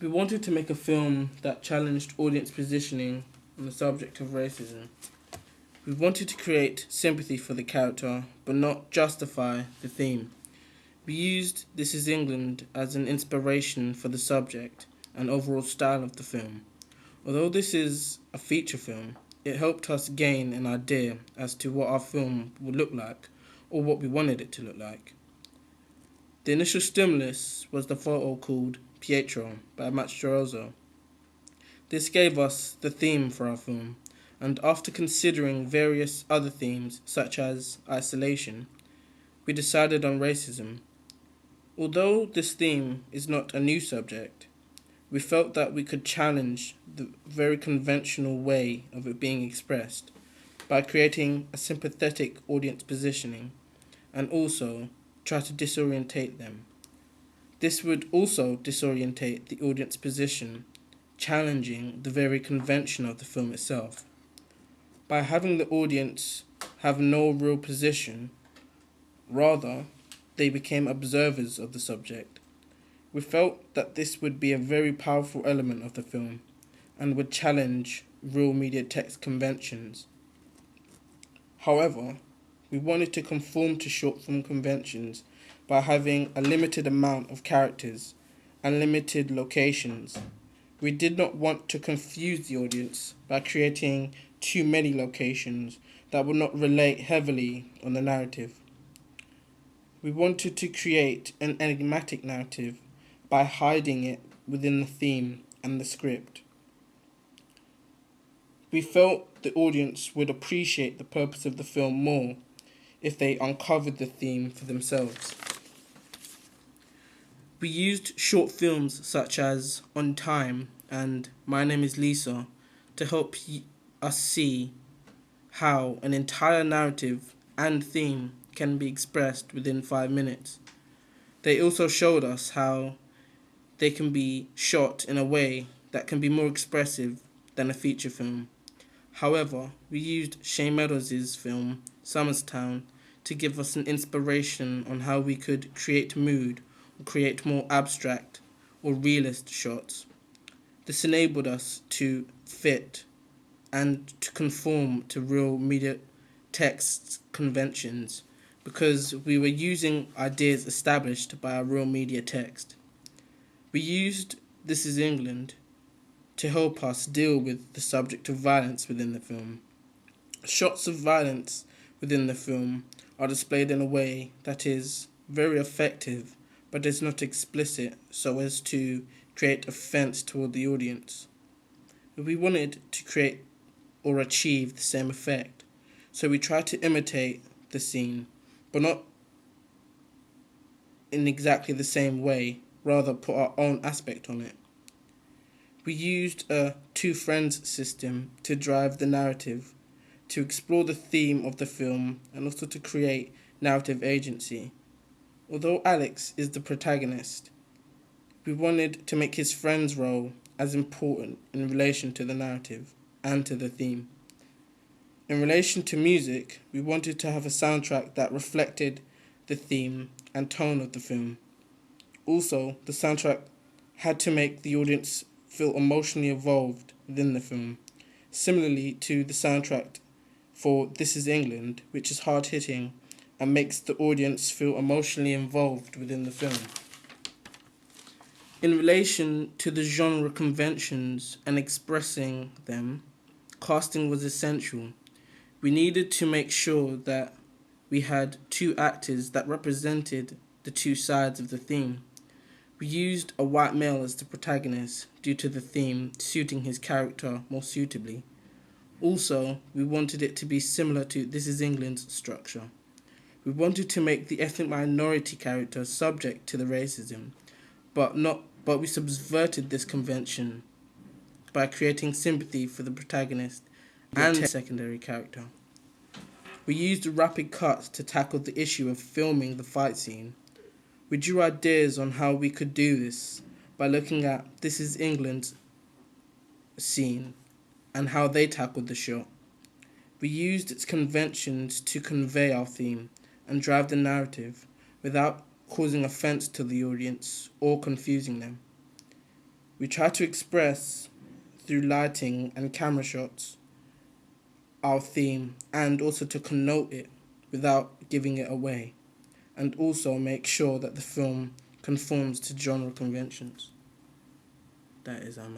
We wanted to make a film that challenged audience positioning on the subject of racism. We wanted to create sympathy for the character, but not justify the theme. We used This Is England as an inspiration for the subject and overall style of the film. Although this is a feature film, it helped us gain an idea as to what our film would look like, or what we wanted it to look like. The initial stimulus was the photo called Pietro by Mastroianni. This gave us the theme for our film, and after considering various other themes such as isolation, we decided on racism. Although this theme is not a new subject, we felt that we could challenge the very conventional way of it being expressed by creating a sympathetic audience positioning and also try to disorientate them. This would also disorientate the audience position, challenging the very convention of the film itself. By having the audience have no real position, rather, they became observers of the subject. We felt that this would be a very powerful element of the film and would challenge real media text conventions. However, we wanted to conform to short film conventions by having a limited amount of characters and limited locations. We did not want to confuse the audience by creating too many locations that would not relate heavily on the narrative. We wanted to create an enigmatic narrative by hiding it within the theme and the script. We felt the audience would appreciate the purpose of the film more if they uncovered the theme for themselves. We used short films such as On Time and My Name is Lisa to help us see how an entire narrative and theme can be expressed within 5 minutes. They also showed us how they can be shot in a way that can be more expressive than a feature film. However, we used Shane Meadows' film Summerstown to give us an inspiration on how we could create mood or create more abstract or realist shots. This enabled us to fit and to conform to real media text conventions because we were using ideas established by a real media text. We used This Is England to help us deal with the subject of violence within the film. Shots of violence within the film are displayed in a way that is very effective but is not explicit so as to create offense toward the audience. We wanted to create or achieve the same effect, so we tried to imitate the scene, but not in exactly the same way, rather put our own aspect on it. We used a two friends system to drive the narrative, to explore the theme of the film, and also to create narrative agency. Although Alex is the protagonist, we wanted to make his friend's role as important in relation to the narrative and to the theme. In relation to music, we wanted to have a soundtrack that reflected the theme and tone of the film. Also, the soundtrack had to make the audience feel emotionally involved within the film, similarly to the soundtrack for This Is England, which is hard-hitting and makes the audience feel emotionally involved within the film. In relation to the genre conventions and expressing them, casting was essential. We needed to make sure that we had two actors that represented the two sides of the theme. We used a white male as the protagonist due to the theme suiting his character more suitably. Also, we wanted it to be similar to This Is England's structure. We wanted to make the ethnic minority character subject to the racism, but we subverted this convention by creating sympathy for the protagonist and the secondary character. We used rapid cuts to tackle the issue of filming the fight scene. We drew ideas on how we could do this by looking at This Is England's scene and how they tackled the shot. We used its conventions to convey our theme and drive the narrative without causing offense to the audience or confusing them. We try to express through lighting and camera shots our theme, and also to connote it without giving it away, and also make sure that the film conforms to genre conventions. That is our